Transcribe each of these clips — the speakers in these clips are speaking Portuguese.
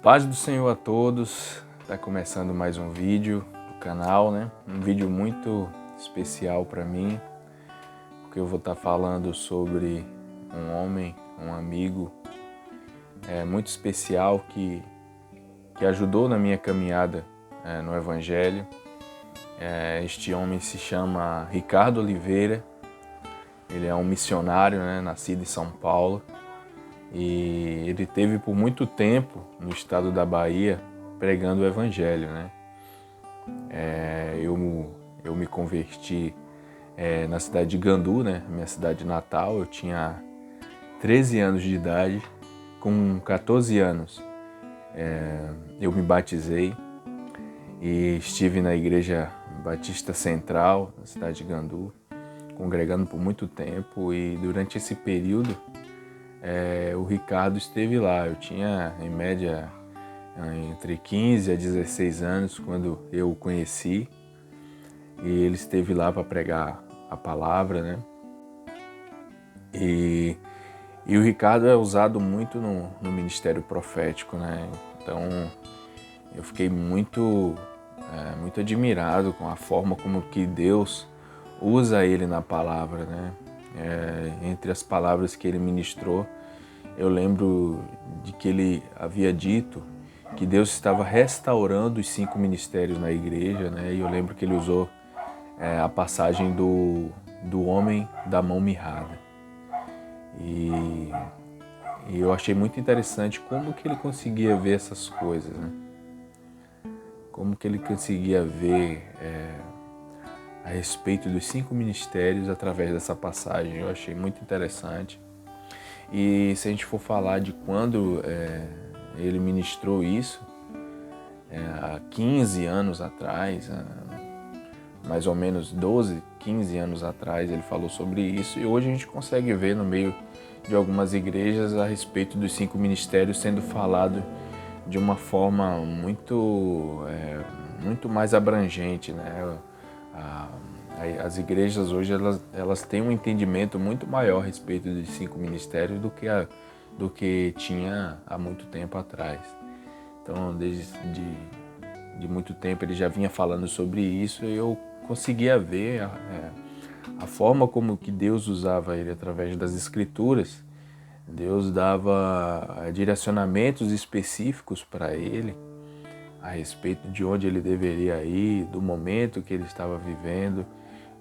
Paz do Senhor a todos, está começando mais um vídeo do canal, né? Um vídeo muito especial para mim, porque eu vou estar falando sobre um homem, um amigo muito especial que ajudou na minha caminhada no Evangelho. Este homem se chama Ricardo Oliveira, ele é um missionário, né? Nascido em São Paulo. E ele teve por muito tempo no estado da Bahia pregando o Evangelho, né? Eu me converti na cidade de Gandu, né? Minha cidade natal. Eu tinha 13 anos de idade. Com 14 anos eu me batizei e estive na Igreja Batista Central, na cidade de Gandu, congregando por muito tempo. E durante esse período o Ricardo esteve lá. Eu tinha, em média, entre 15 a 16 anos quando eu o conheci. E ele esteve lá para pregar a palavra, né? E o Ricardo é usado muito no ministério profético, né? Então, eu fiquei muito admirado com a forma como que Deus usa ele na palavra, né? Entre as palavras que ele ministrou, eu lembro de que ele havia dito que Deus estava restaurando os 5 ministérios na igreja, né? E eu lembro que ele usou a passagem do homem da mão mirrada. E eu achei muito interessante como que ele conseguia ver essas coisas, né? Como que ele conseguia ver a respeito dos 5 ministérios através dessa passagem. Eu achei muito interessante. E se a gente for falar de quando ele ministrou isso, há 15 anos atrás, mais ou menos 12, 15 anos atrás, ele falou sobre isso. E hoje a gente consegue ver no meio de algumas igrejas a respeito dos 5 ministérios sendo falado de uma forma muito mais abrangente, né? As igrejas hoje elas têm um entendimento muito maior a respeito dos 5 ministérios do que tinha há muito tempo atrás. Então, desde muito tempo ele já vinha falando sobre isso e eu conseguia ver a forma como que Deus usava ele através das Escrituras. Deus dava direcionamentos específicos para ele a respeito de onde ele deveria ir, do momento que ele estava vivendo.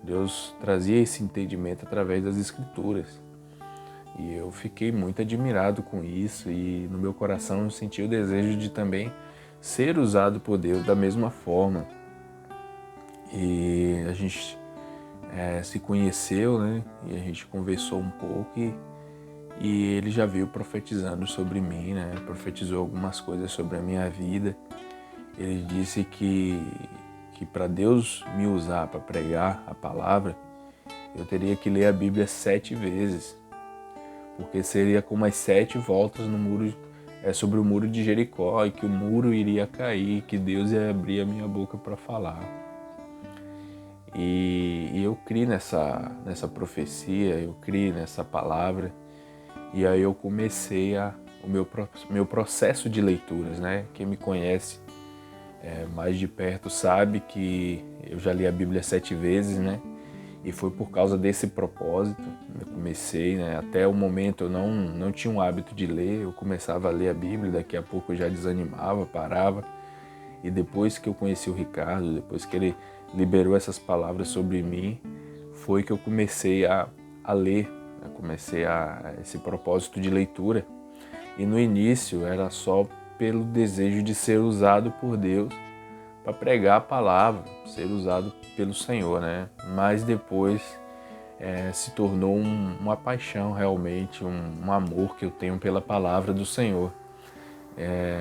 Deus trazia esse entendimento através das Escrituras. E eu fiquei muito admirado com isso e no meu coração eu senti o desejo de também ser usado por Deus da mesma forma. E a gente se conheceu, né? E a gente conversou um pouco e ele já veio profetizando sobre mim, né? Profetizou algumas coisas sobre a minha vida. Ele disse que para Deus me usar para pregar a palavra, eu teria que ler a Bíblia 7 vezes, porque seria como as 7 voltas no muro, sobre o muro de Jericó, e que o muro iria cair, que Deus ia abrir a minha boca para falar. E eu criei nessa profecia, eu criei nessa palavra, e aí eu comecei o meu processo de leituras, né? Quem me conhece mais de perto sabe que eu já li a Bíblia 7 vezes, né? E foi por causa desse propósito. Eu comecei, né? Até o momento eu não tinha um hábito de ler, eu começava a ler a Bíblia, daqui a pouco eu já desanimava, parava. E depois que eu conheci o Ricardo, depois que ele liberou essas palavras sobre mim, foi que eu comecei a ler, né? Comecei esse propósito de leitura. E no início era só pelo desejo de ser usado por Deus para pregar a palavra, ser usado pelo Senhor, né? Mas depois se tornou uma paixão realmente, um amor que eu tenho pela palavra do Senhor.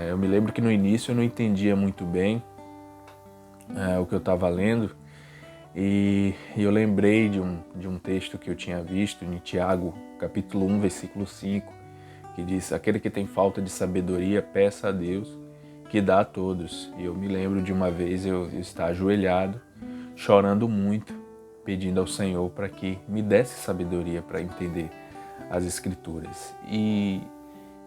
Eu me lembro que no início eu não entendia muito bem o que eu estava lendo e eu lembrei de um texto que eu tinha visto em Tiago, capítulo 1, versículo 5, que diz: aquele que tem falta de sabedoria, peça a Deus, que dá a todos. E eu me lembro de uma vez eu estar ajoelhado, chorando muito, pedindo ao Senhor para que me desse sabedoria para entender as Escrituras. E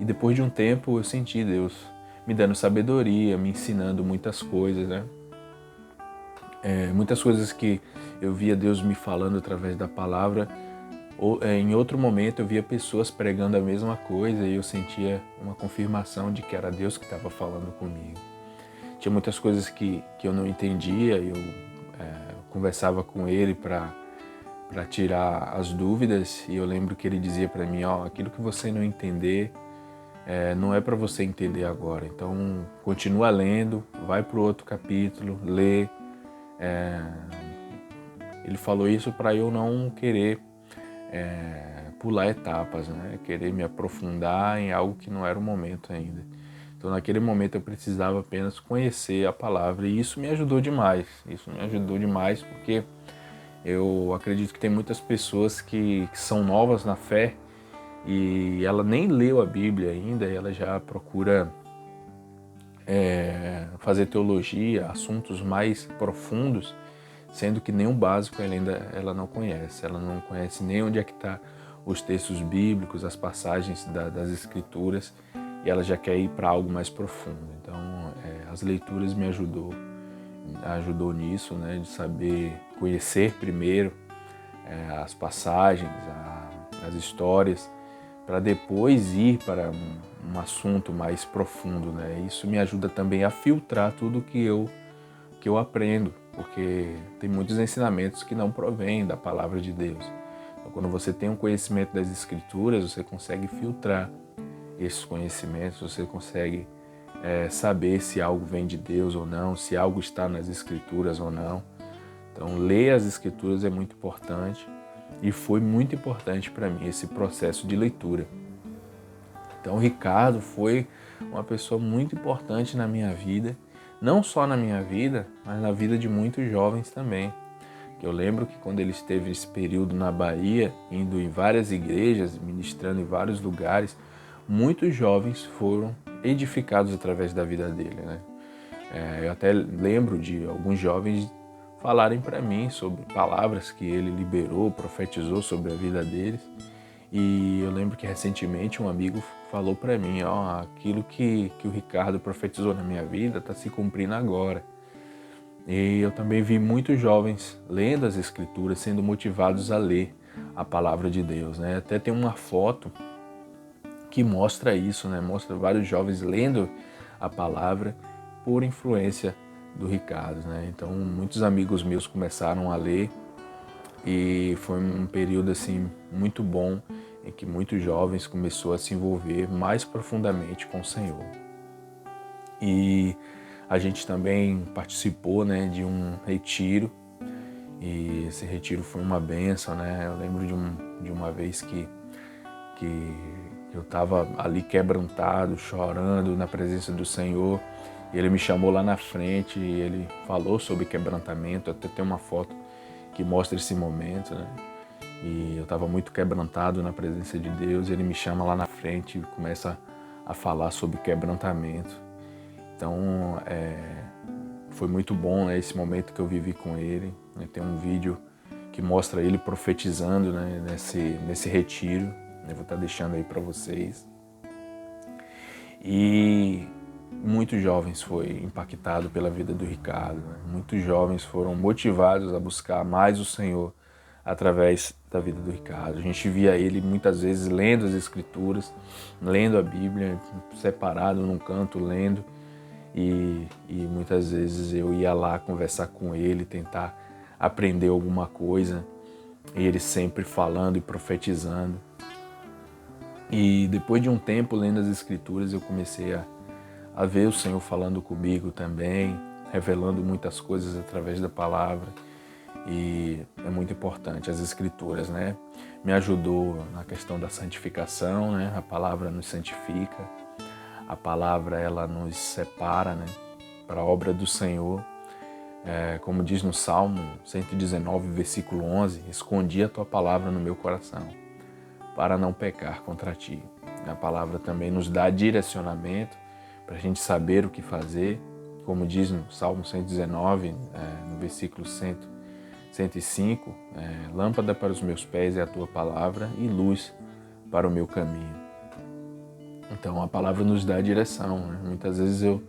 depois de um tempo eu senti Deus me dando sabedoria, me ensinando muitas coisas, né? Muitas coisas que eu via Deus me falando através da palavra, em outro momento eu via pessoas pregando a mesma coisa e eu sentia uma confirmação de que era Deus que estava falando comigo. Tinha muitas coisas que eu não entendia, eu conversava com ele para tirar as dúvidas, e eu lembro que ele dizia para mim, aquilo que você não entender, não é para você entender agora, então continua lendo, vai para o outro capítulo, lê. Ele falou isso para eu não querer pular etapas, né? Querer me aprofundar em algo que não era o momento ainda. Então naquele momento eu precisava apenas conhecer a palavra, e isso me ajudou demais. Isso me ajudou demais porque eu acredito que tem muitas pessoas que são novas na fé e ela nem leu a Bíblia ainda e ela já procura fazer teologia, assuntos mais profundos, sendo que nem o básico ela não conhece. Ela não conhece nem onde é que está os textos bíblicos, as passagens das Escrituras, e ela já quer ir para algo mais profundo. Então, as leituras me ajudou nisso, né, de saber conhecer primeiro as passagens, as histórias, para depois ir para um assunto mais profundo, né? Isso me ajuda também a filtrar tudo que eu aprendo, porque tem muitos ensinamentos que não provêm da palavra de Deus. Então, quando você tem um conhecimento das Escrituras, você consegue filtrar esses conhecimentos, você consegue saber se algo vem de Deus ou não, se algo está nas Escrituras ou não. Então, ler as Escrituras é muito importante, e foi muito importante para mim esse processo de leitura. Então, o Ricardo foi uma pessoa muito importante na minha vida, não só na minha vida, mas na vida de muitos jovens também. Eu lembro que quando ele esteve nesse período na Bahia, indo em várias igrejas, ministrando em vários lugares, muitos jovens foram edificados através da vida dele, né? Eu até lembro de alguns jovens falarem para mim sobre palavras que ele liberou, profetizou sobre a vida deles. E eu lembro que recentemente um amigo falou para mim, aquilo que o Ricardo profetizou na minha vida está se cumprindo agora. E eu também vi muitos jovens lendo as Escrituras, sendo motivados a ler a palavra de Deus, né? Até tem uma foto que mostra isso, né? Mostra vários jovens lendo a palavra por influência do Ricardo, né? Então muitos amigos meus começaram a ler, e foi um período assim muito bom em que muitos jovens começaram a se envolver mais profundamente com o Senhor. E a gente também participou, né, de um retiro, e esse retiro foi uma bênção, né? Eu lembro de uma vez que eu estava ali quebrantado, chorando na presença do Senhor, e ele me chamou lá na frente e ele falou sobre quebrantamento. Até tem uma foto que mostra esse momento, né? E eu estava muito quebrantado na presença de Deus, e ele me chama lá na frente e começa a falar sobre quebrantamento. Então, foi muito bom, né, esse momento que eu vivi com ele. Tem um vídeo que mostra ele profetizando, né, nesse retiro. Eu vou estar deixando aí para vocês. E muitos jovens foram impactados pela vida do Ricardo, né? Muitos jovens foram motivados a buscar mais o Senhor através da vida do Ricardo. A gente via ele muitas vezes lendo as Escrituras, lendo a Bíblia, separado num canto, lendo. E muitas vezes eu ia lá conversar com ele, tentar aprender alguma coisa, e ele sempre falando e profetizando. E depois de um tempo lendo as Escrituras, eu comecei a ver o Senhor falando comigo também, revelando muitas coisas através da palavra. E é muito importante as Escrituras, né? Me ajudou na questão da santificação, né? A palavra nos santifica, a palavra ela nos separa, né, para a obra do Senhor. Como diz no Salmo 119, versículo 11, escondi a tua palavra no meu coração, para não pecar contra ti. A palavra também nos dá direcionamento para a gente saber o que fazer, como diz no Salmo 119, no versículo 105, lâmpada para os meus pés é a tua palavra e luz para o meu caminho. Então a palavra nos dá a direção, né? Muitas vezes eu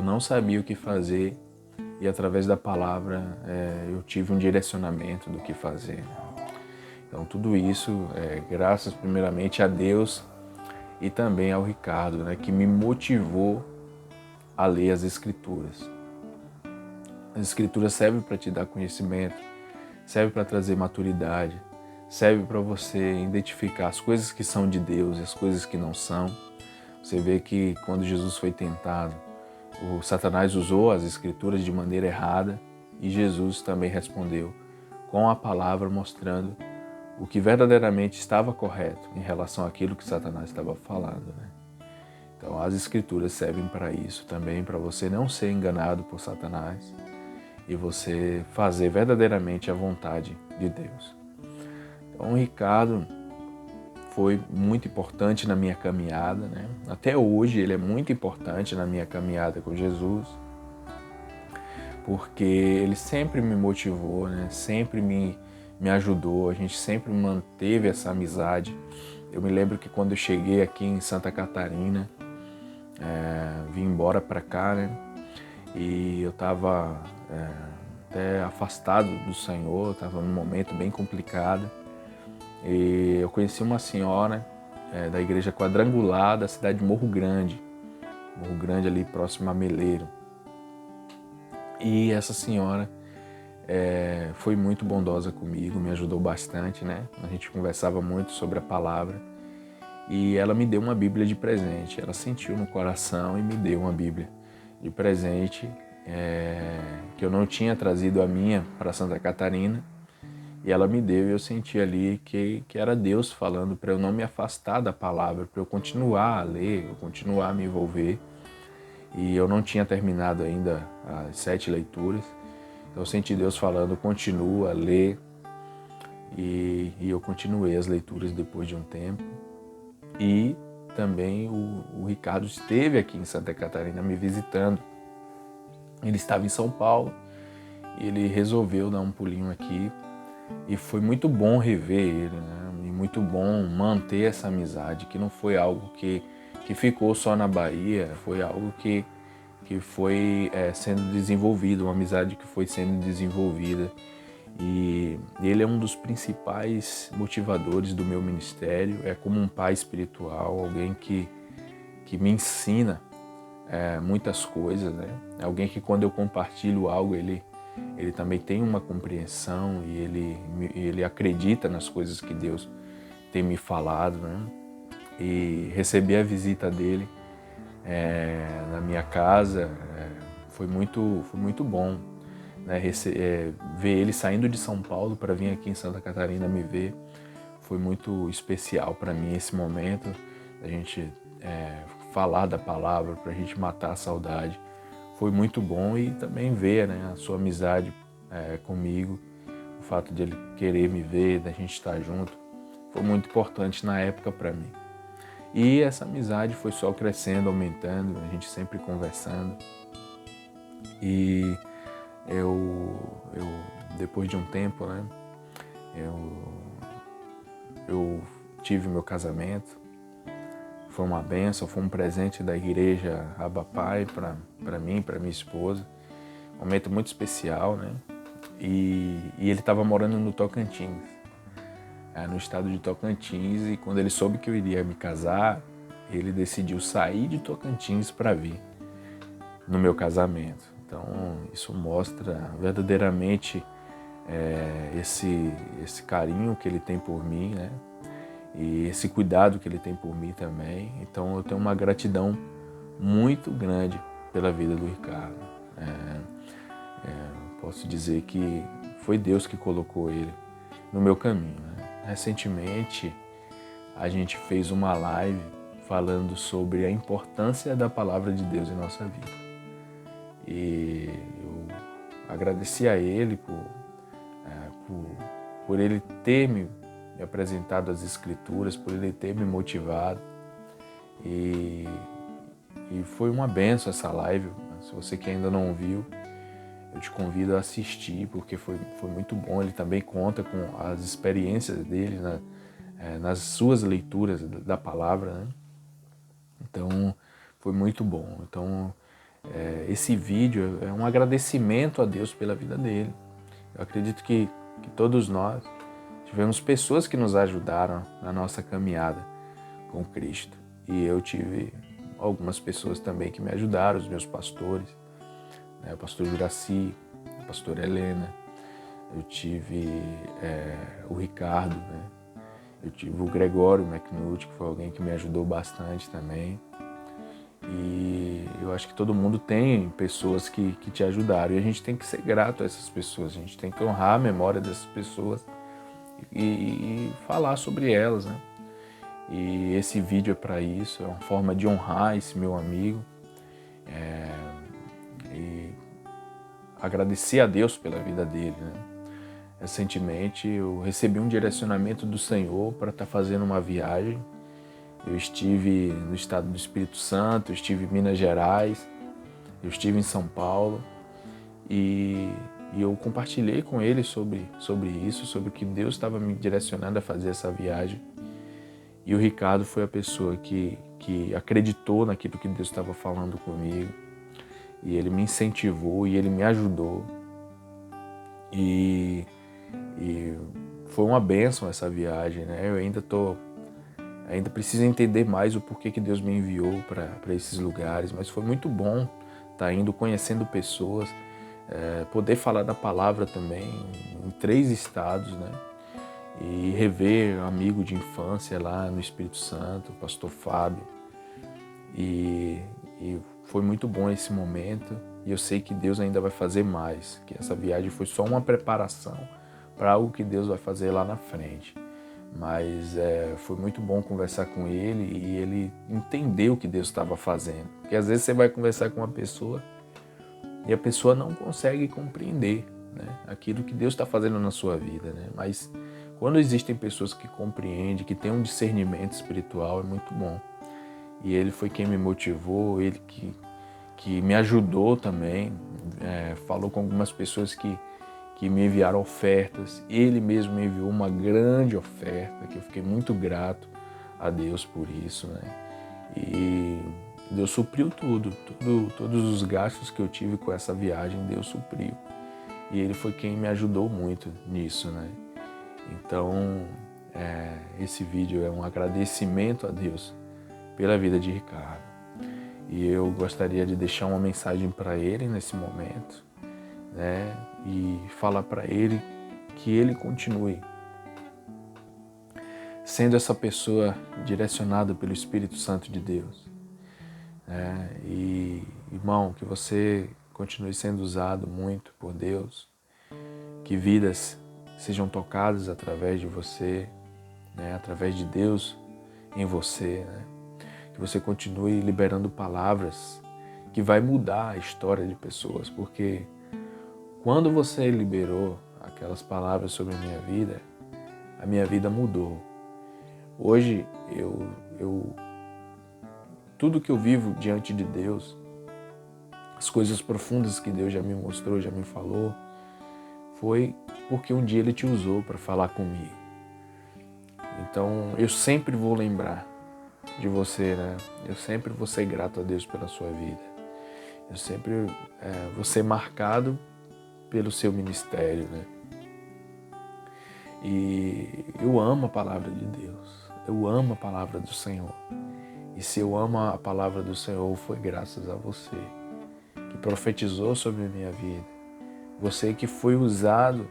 não sabia o que fazer e através da palavra eu tive um direcionamento do que fazer. Então tudo isso graças primeiramente a Deus e também ao Ricardo, né, que me motivou a ler as Escrituras. As Escrituras servem para te dar conhecimento, servem para trazer maturidade, serve para você identificar as coisas que são de Deus e as coisas que não são. Você vê que quando Jesus foi tentado, o Satanás usou as Escrituras de maneira errada e Jesus também respondeu com a palavra, mostrando o que verdadeiramente estava correto em relação àquilo que Satanás estava falando, né? Então as Escrituras servem para isso também, para você não ser enganado por Satanás e você fazer verdadeiramente a vontade de Deus. Então o Ricardo foi muito importante na minha caminhada, né? Até hoje ele é muito importante na minha caminhada com Jesus, porque ele sempre me motivou, né? Sempre me ajudou, a gente sempre manteve essa amizade. Eu me lembro que quando eu cheguei aqui em Santa Catarina, vim embora para cá, né? E eu estava até afastado do Senhor, estava num momento bem complicado. E eu conheci uma senhora da igreja quadrangular da cidade de Morro Grande ali próximo a Meleiro. E essa senhora foi muito bondosa comigo, me ajudou bastante, né? A gente conversava muito sobre a palavra e ela me deu uma Bíblia de presente. Ela sentiu no coração e me deu uma Bíblia de presente que eu não tinha trazido a minha para Santa Catarina. E ela me deu e eu senti ali que era Deus falando para eu não me afastar da palavra, para eu continuar a ler, eu continuar a me envolver. E eu não tinha terminado ainda as 7 leituras. Então eu senti Deus falando, continua, lê. E eu continuei as leituras depois de um tempo. E também o Ricardo esteve aqui em Santa Catarina me visitando. Ele estava em São Paulo e ele resolveu dar um pulinho aqui. E foi muito bom rever ele, né? E muito bom manter essa amizade, que não foi algo que ficou só na Bahia, foi algo que foi sendo desenvolvido, uma amizade que foi sendo desenvolvida. E ele é um dos principais motivadores do meu ministério, é como um pai espiritual, alguém que me ensina muitas coisas, né? Alguém que quando eu compartilho algo, ele também tem uma compreensão e ele acredita nas coisas que Deus tem me falado, né? E receber a visita dele na minha casa foi muito bom, né? Ver ele saindo de São Paulo para vir aqui em Santa Catarina me ver foi muito especial para mim esse momento, a gente falar da palavra, para a gente matar a saudade. Foi muito bom e também ver, né, a sua amizade comigo, o fato de ele querer me ver, da gente estar junto, foi muito importante na época para mim. E essa amizade foi só crescendo, aumentando, a gente sempre conversando. E eu depois de um tempo, né, eu tive meu casamento. Foi uma bênção, foi um presente da igreja Abba Pai para mim, para minha esposa. Um momento muito especial, né? E ele estava morando no Tocantins, no estado de Tocantins. E quando ele soube que eu iria me casar, ele decidiu sair de Tocantins para vir no meu casamento. Então isso mostra verdadeiramente esse carinho que ele tem por mim, né? E esse cuidado que ele tem por mim também. Então eu tenho uma gratidão muito grande pela vida do Ricardo. Posso dizer que foi Deus que colocou ele no meu caminho, né? Recentemente a gente fez uma live falando sobre a importância da palavra de Deus em nossa vida. E eu agradeci a ele por ele ter me apresentado as Escrituras, por ele ter me motivado. E foi uma bênção essa live. Se você que ainda não viu, eu te convido a assistir, porque foi muito bom. Ele também conta com as experiências dele nas suas leituras da palavra, né? Então, foi muito bom. Então, esse vídeo é um agradecimento a Deus pela vida dele. Eu acredito que todos nós tivemos pessoas que nos ajudaram na nossa caminhada com Cristo. E eu tive algumas pessoas também que me ajudaram, os meus pastores, né? O pastor Juraci, a pastora Helena, eu tive o Ricardo, né? Eu tive o Gregório McNulty, que foi alguém que me ajudou bastante também. E eu acho que todo mundo tem pessoas que te ajudaram. E a gente tem que ser grato a essas pessoas. A gente tem que honrar a memória dessas pessoas e falar sobre elas, né? E esse vídeo é para isso. É uma forma de honrar esse meu amigo. E agradecer a Deus pela vida dele, né? Recentemente eu recebi um direcionamento do Senhor para estar fazendo uma viagem. Eu estive no estado do Espírito Santo, eu estive em Minas Gerais, eu estive em São Paulo e eu compartilhei com ele sobre isso, sobre o que Deus estava me direcionando a fazer essa viagem. E o Ricardo foi a pessoa que acreditou naquilo que Deus estava falando comigo. E ele me incentivou e ele me ajudou. E foi uma bênção essa viagem, né? Eu ainda preciso entender mais o porquê que Deus me enviou para esses lugares, mas foi muito bom estar indo, conhecendo pessoas, poder falar da palavra também em 3 estados, né? E rever um amigo de infância lá no Espírito Santo, o pastor Fábio. E foi muito bom esse momento e eu sei que Deus ainda vai fazer mais, que essa viagem foi só uma preparação para algo que Deus vai fazer lá na frente. Mas foi muito bom conversar com ele e ele entendeu o que Deus estava fazendo. Porque às vezes você vai conversar com uma pessoa e a pessoa não consegue compreender, né, aquilo que Deus está fazendo na sua vida, né? Mas quando existem pessoas que compreendem, que têm um discernimento espiritual, é muito bom. E ele foi quem me motivou, ele que me ajudou também, falou com algumas pessoas que me enviaram ofertas. Ele mesmo me enviou uma grande oferta, que eu fiquei muito grato a Deus por isso, né? E Deus supriu todos os gastos que eu tive com essa viagem, Deus supriu. E ele foi quem me ajudou muito nisso, né? Então, esse vídeo é um agradecimento a Deus pela vida de Ricardo. E eu gostaria de deixar uma mensagem para ele nesse momento, né? E falar para ele que ele continue sendo essa pessoa direcionada pelo Espírito Santo de Deus, né? E, irmão, que você continue sendo usado muito por Deus, que vidas sejam tocadas através de você, né? Através de Deus em você, né? Que você continue liberando palavras que vai mudar a história de pessoas, porque quando você liberou aquelas palavras sobre a minha vida mudou. Hoje, tudo que eu vivo diante de Deus, as coisas profundas que Deus já me mostrou, já me falou, foi porque um dia Ele te usou para falar comigo. Então, eu sempre vou lembrar de você, né? Eu sempre vou ser grato a Deus pela sua vida. Eu sempre vou ser marcado pelo seu ministério, né? E eu amo a palavra de Deus. Eu amo a palavra do Senhor. E se eu amo a palavra do Senhor, foi graças a você, que profetizou sobre a minha vida. Você que foi usado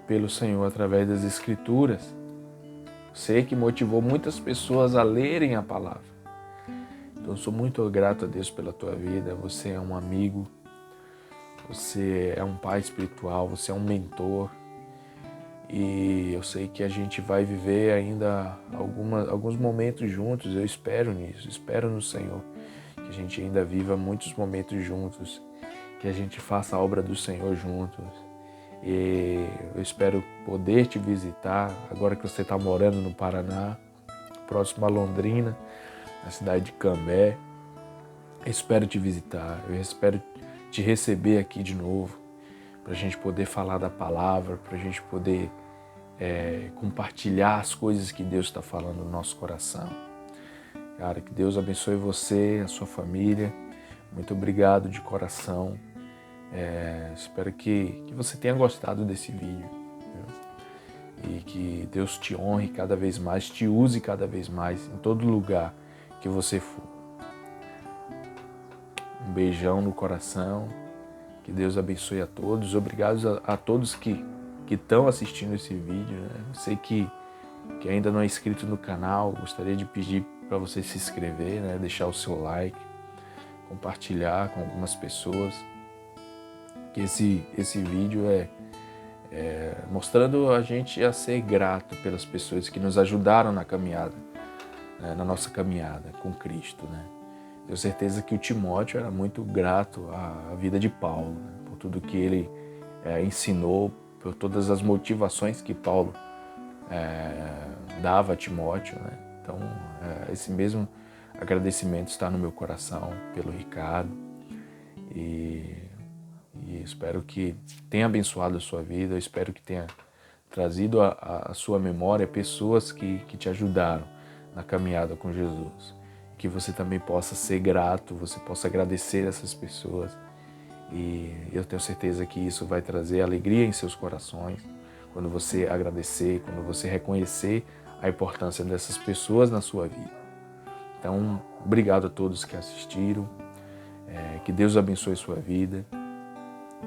pelo Senhor através das Escrituras. Você que motivou muitas pessoas a lerem a palavra. Então eu sou muito grato a Deus pela tua vida. Você é um amigo, você é um pai espiritual, você é um mentor. E eu sei que a gente vai viver ainda alguns momentos juntos. Eu espero nisso, espero no Senhor que a gente ainda viva muitos momentos juntos, que a gente faça a obra do Senhor juntos. E eu espero poder te visitar agora que você está morando no Paraná, próximo a Londrina, na cidade de Cambé. Eu espero te visitar, eu espero te receber aqui de novo, para a gente poder falar da palavra, para a gente poder compartilhar as coisas que Deus está falando no nosso coração. Cara, que Deus abençoe você, a sua família. Muito obrigado de coração. Espero que você tenha gostado desse vídeo, viu? E que Deus te honre cada vez mais, te use cada vez mais em todo lugar que você for. Um beijão no coração. Que Deus abençoe a todos. Obrigado a todos que estão assistindo esse vídeo, né? Você que ainda não é inscrito no canal, gostaria de pedir para você se inscrever, né? Deixar o seu like, compartilhar com algumas pessoas. Que esse vídeo é mostrando a gente a ser grato pelas pessoas que nos ajudaram na caminhada, né? Na nossa caminhada com Cristo, né? Tenho certeza que o Timóteo era muito grato à vida de Paulo, né? Por tudo que ele ensinou, por todas as motivações que Paulo dava a Timóteo, né? Então, esse mesmo agradecimento está no meu coração pelo Ricardo e espero que tenha abençoado a sua vida, eu espero que tenha trazido à sua memória pessoas que te ajudaram na caminhada com Jesus. Que você também possa ser grato, você possa agradecer essas pessoas. E eu tenho certeza que isso vai trazer alegria em seus corações, quando você agradecer, quando você reconhecer a importância dessas pessoas na sua vida. Então, obrigado a todos que assistiram, que Deus abençoe sua vida,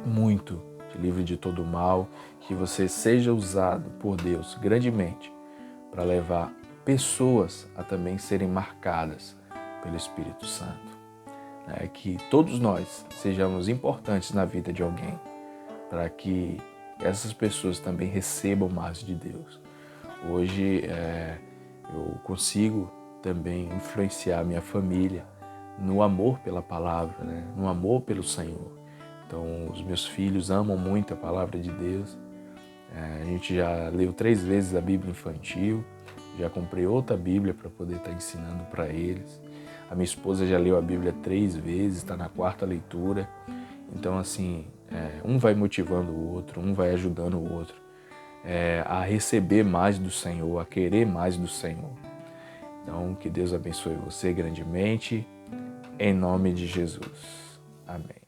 muito, te livre de todo mal, que você seja usado por Deus grandemente para levar pessoas a também serem marcadas pelo Espírito Santo. Que todos nós sejamos importantes na vida de alguém, para que essas pessoas também recebam mais de Deus. Hoje eu consigo também influenciar minha família no amor pela palavra, né? No amor pelo Senhor. Então, os meus filhos amam muito a palavra de Deus. A gente já leu 3 vezes a Bíblia infantil, já comprei outra Bíblia para poder estar ensinando para eles. A minha esposa já leu a Bíblia 3 vezes, está na 4ª leitura. Então, assim, um vai motivando o outro, um vai ajudando o outro a receber mais do Senhor, a querer mais do Senhor. Então, que Deus abençoe você grandemente, em nome de Jesus. Amém.